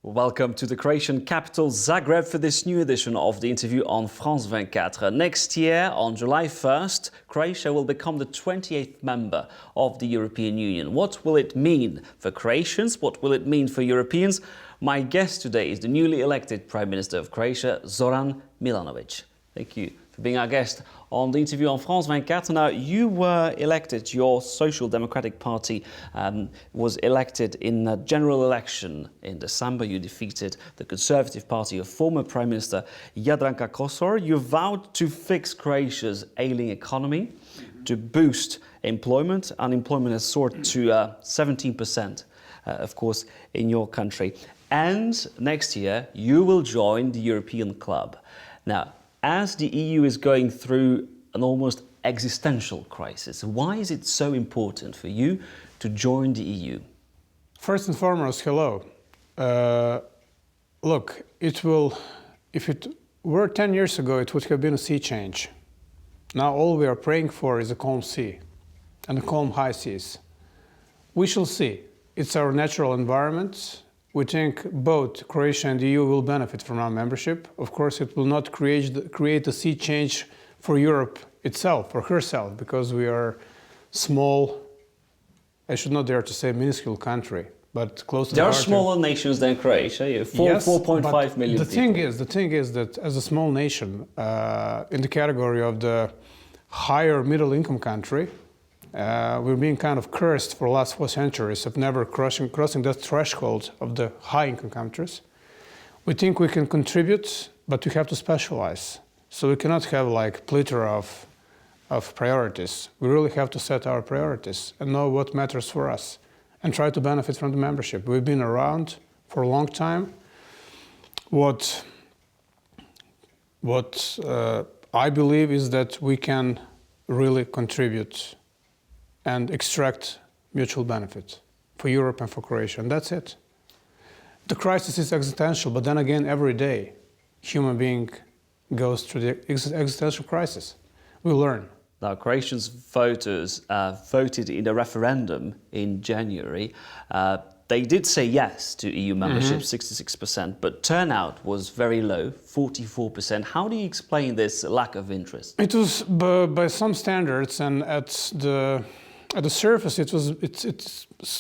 Welcome to the Croatian capital Zagreb for this new edition of the interview on France 24. Next year, on July 1st, Croatia will become the 28th member of the European Union. What will it mean for Croatians? What will it mean for Europeans? My guest today is the newly elected Prime Minister of Croatia, Zoran Milanovic. Thank you for being our guest on the interview on France 24. Now, you were elected, your Social Democratic Party was elected in a general election in December. You defeated the Conservative Party of former Prime Minister Jadranka Kosor. You vowed to fix Croatia's ailing economy, to boost employment. Unemployment has soared to 17%, of course, in your country. And next year, you will join the European club. Now, as the EU is going through an almost existential crisis, why is it so important for you to join the EU? First and foremost, hello. Look, if it were 10 years ago, it would have been a sea change. Now all we are praying for is a calm sea and a calm high seas. We shall see. It's our natural environment. We think both Croatia and the EU will benefit from our membership. Of course, it will not create a sea change for Europe itself, or herself, because we are small, I should not dare to say minuscule country, but close to There are smaller nations than Croatia, yes, 4.5 million the people. The thing is that as a small nation, in the category of the higher middle income country, we're being kind of cursed for the last 4 centuries of never crossing that threshold of the high-income countries. We think we can contribute, but we have to specialize. So we cannot have like plethora of priorities. We really have to set our priorities and know what matters for us and try to benefit from the membership. We've been around for a long time. What I believe is that we can really contribute and extract mutual benefit for Europe and for Croatia, and that's it. The crisis is existential, but then again, every day, human being goes through the existential crisis. We learn. Now, Croatians voters voted in a referendum in January. They did say yes to EU membership, 66%, but turnout was very low, 44%. How do you explain this lack of interest? It was, by some standards, and at the surface, it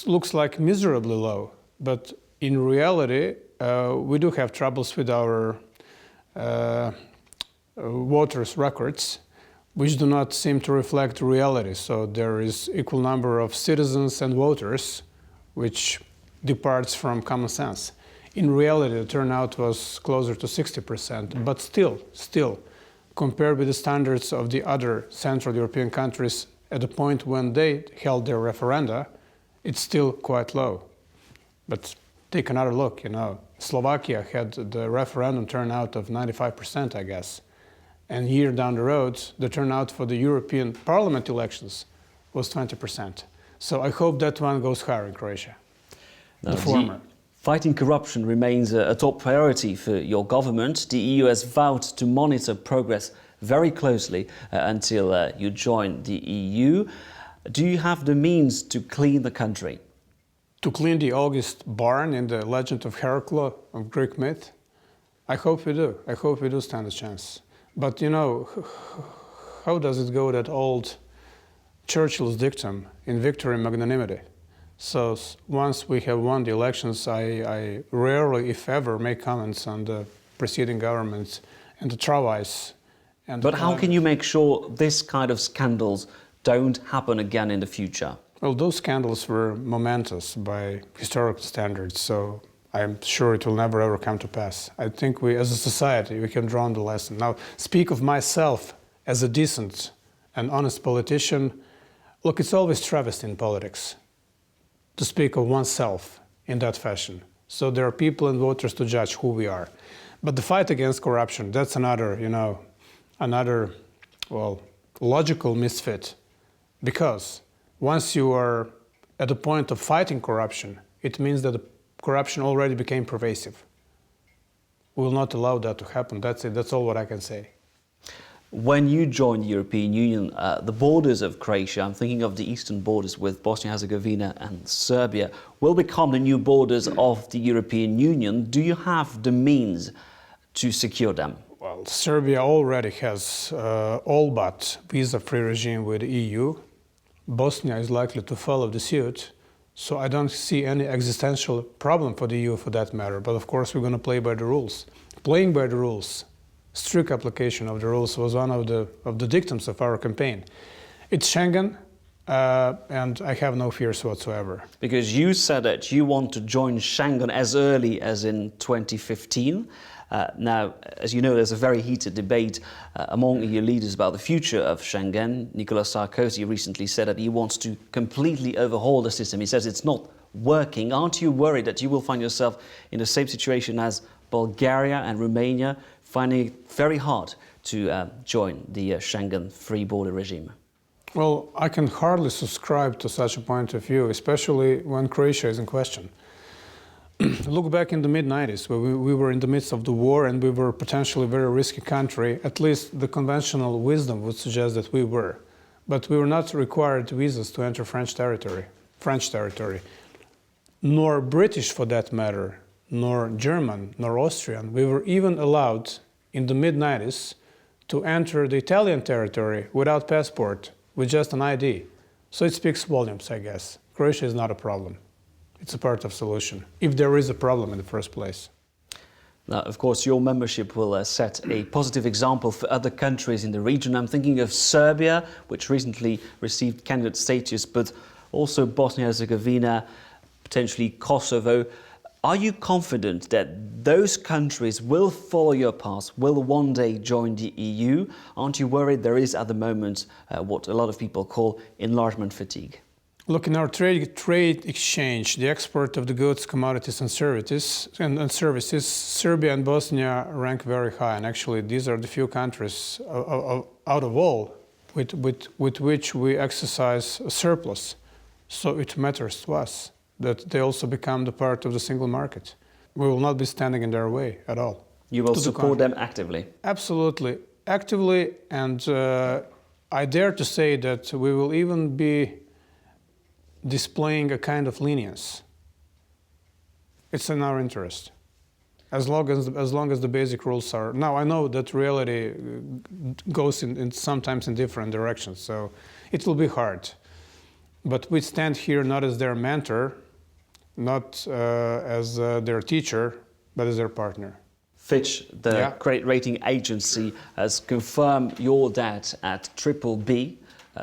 looks like miserably low. But in reality, we do have troubles with our voters' records, which do not seem to reflect reality. So there is equal number of citizens and voters, which departs from common sense. In reality, the turnout was closer to 60%, but still, compared with the standards of the other Central European countries at the point when they held their referenda, it's still quite low. But take another look, Slovakia had the referendum turnout of 95%, I guess. And year down the road, the turnout for the European Parliament elections was 20%. So I hope that one goes higher in Croatia. The former. Fighting corruption remains a top priority for your government. The EU has vowed to monitor progress very closely until you join the EU. Do you have the means to clean the country? To clean the August barn in the legend of Heracles of Greek myth? I hope we do. I hope we do stand a chance. But how does it go, that old Churchill's dictum, in victory magnanimity? So once we have won the elections, I rarely, if ever, make comments on the preceding governments and the travails. But how can you make sure this kind of scandals don't happen again in the future? Well, those scandals were momentous by historical standards, so I'm sure it will never ever come to pass. I think we, as a society, we can draw on the lesson. Now, speak of myself as a decent and honest politician. Look, it's always travesty in politics to speak of oneself in that fashion. So there are people and voters to judge who we are. But the fight against corruption, that's another logical misfit. Because once you are at the point of fighting corruption, it means that the corruption already became pervasive. We will not allow that to happen. That's it. That's all what I can say. When you join the European Union, the borders of Croatia, I'm thinking of the eastern borders with Bosnia-Herzegovina and Serbia, will become the new borders of the European Union. Do you have the means to secure them? Well, Serbia already has all but visa-free regime with the EU. Bosnia is likely to follow the suit. So I don't see any existential problem for the EU for that matter. But of course, we're going to play by the rules. Playing by the rules, strict application of the rules was one of the dictums of our campaign. It's Schengen, and I have no fears whatsoever. Because you said that you want to join Schengen as early as in 2015. Now, as you know, there's a very heated debate among EU leaders about the future of Schengen. Nicolas Sarkozy recently said that he wants to completely overhaul the system. He says it's not working. Aren't you worried that you will find yourself in the same situation as Bulgaria and Romania, finding it very hard to join the Schengen free border regime? Well, I can hardly subscribe to such a point of view, especially when Croatia is in question. Look back in the mid-90s, where we were in the midst of the war and we were potentially a very risky country. At least the conventional wisdom would suggest that we were. But we were not required visas to enter French territory, nor British for that matter, nor German, nor Austrian. We were even allowed in the mid-90s to enter the Italian territory without passport, with just an ID. So it speaks volumes, I guess. Croatia is not a problem. It's a part of the solution, if there is a problem in the first place. Now, of course, your membership will set a positive example for other countries in the region. I'm thinking of Serbia, which recently received candidate status, but also Bosnia-Herzegovina, potentially Kosovo. Are you confident that those countries will follow your path, will one day join the EU? Aren't you worried there is at the moment what a lot of people call enlargement fatigue? Look, in our trade exchange, the export of the goods, commodities and services, Serbia and Bosnia rank very high. And actually, these are the few countries out of all with which we exercise a surplus. So it matters to us that they also become the part of the single market. We will not be standing in their way at all. You will support them actively? Absolutely. Actively, and I dare to say that we will even be displaying a kind of lenience. It's in our interest, as long as the basic rules are. Now, I know that reality goes in sometimes in different directions, so it will be hard. But we stand here not as their mentor, not as their teacher, but as their partner. Fitch, the credit rating agency, has confirmed your debt at BBB.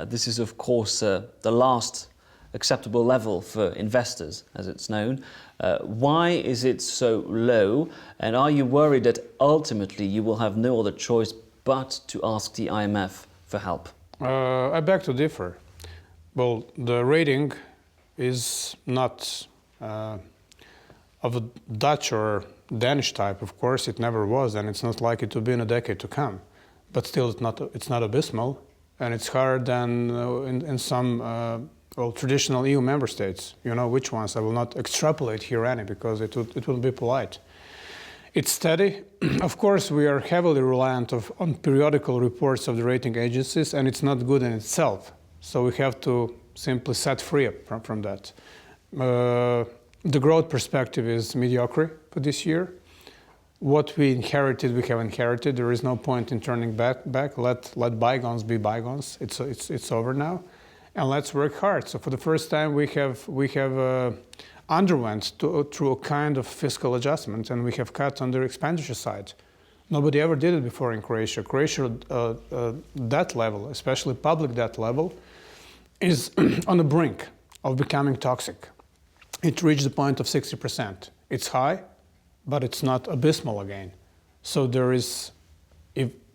This is, of course, the last acceptable level for investors, as it's known. Why is it so low? And are you worried that ultimately you will have no other choice but to ask the IMF for help? I beg to differ. Well, the rating is not of a Dutch or Danish type, of course. It never was, and it's not likely to be in a decade to come. But still, it's not abysmal, and it's higher than in some traditional EU member states. You know which ones. I will not extrapolate here any, because it would be polite. It's steady. Of course, we are heavily reliant on periodical reports of the rating agencies, and it's not good in itself. So we have to simply set free from that. The growth perspective is mediocre for this year. What we inherited, we have inherited. There is no point in turning back. Let bygones be bygones. It's over now. And let's work hard. So for the first time, we have underwent through a kind of fiscal adjustment, and we have cut on the expenditure side. Nobody ever did it before in Croatia. Croatia debt level, especially public debt level, is on the brink of becoming toxic. It reached the point of 60%. It's high, but it's not abysmal again. So there is,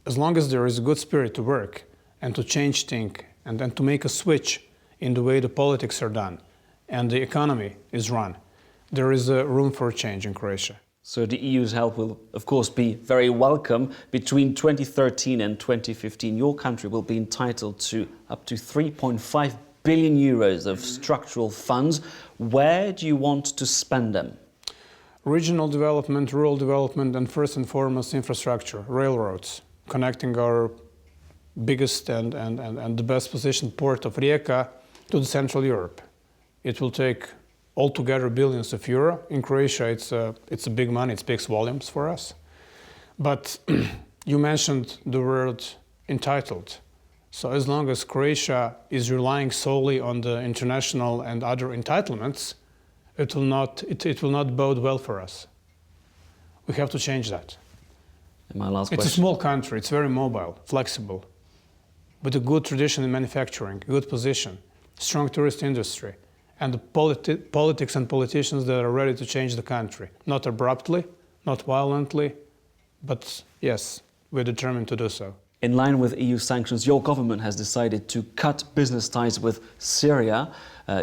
as long as there is a good spirit to work and to change things, and then to make a switch in the way the politics are done and the economy is run, there is room for a change in Croatia. So the EU's help will, of course, be very welcome. Between 2013 and 2015, your country will be entitled to up to 3.5 billion euros of structural funds. Where do you want to spend them? Regional development, rural development, and first and foremost infrastructure, railroads, connecting our biggest and the best positioned port of Rijeka to the Central Europe. It will take altogether billions of euro. In Croatia, it's a big money, it speaks volumes for us. But you mentioned the word entitled. So as long as Croatia is relying solely on the international and other entitlements, it will not bode well for us. We have to change that. And my last question. It's a small country, it's very mobile, flexible, with a good tradition in manufacturing, good position, strong tourist industry, and the politics and politicians that are ready to change the country. Not abruptly, not violently, but yes, we're determined to do so. In line with EU sanctions, your government has decided to cut business ties with Syria.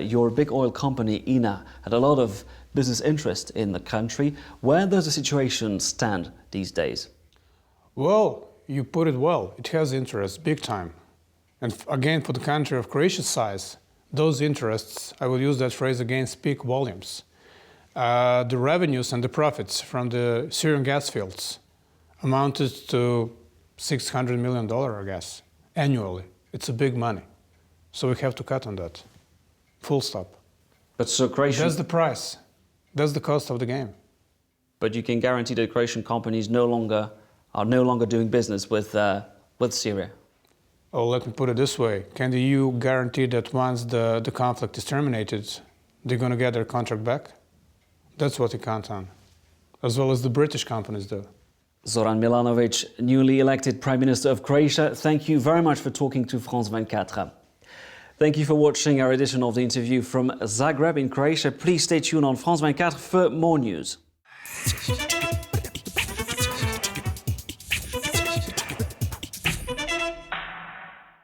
Your big oil company, INA, had a lot of business interest in the country. Where does the situation stand these days? Well, you put it well. It has interest, big time. And again, for the country of Croatia's size, those interests, I will use that phrase again, speak volumes. The revenues and the profits from the Syrian gas fields amounted to $600 million, I guess, annually. It's a big money. So we have to cut on that. Full stop. But so Croatia... That's the price. That's the cost of the game. But you can guarantee that Croatian companies are no longer doing business with Syria? Oh, let me put it this way. Can the EU guarantee that once the conflict is terminated, they're going to get their contract back? That's what we count on, as well as the British companies do. Zoran Milanovic, newly elected Prime Minister of Croatia, thank you very much for talking to France 24. Thank you for watching our edition of the interview from Zagreb in Croatia. Please stay tuned on France 24 for more news.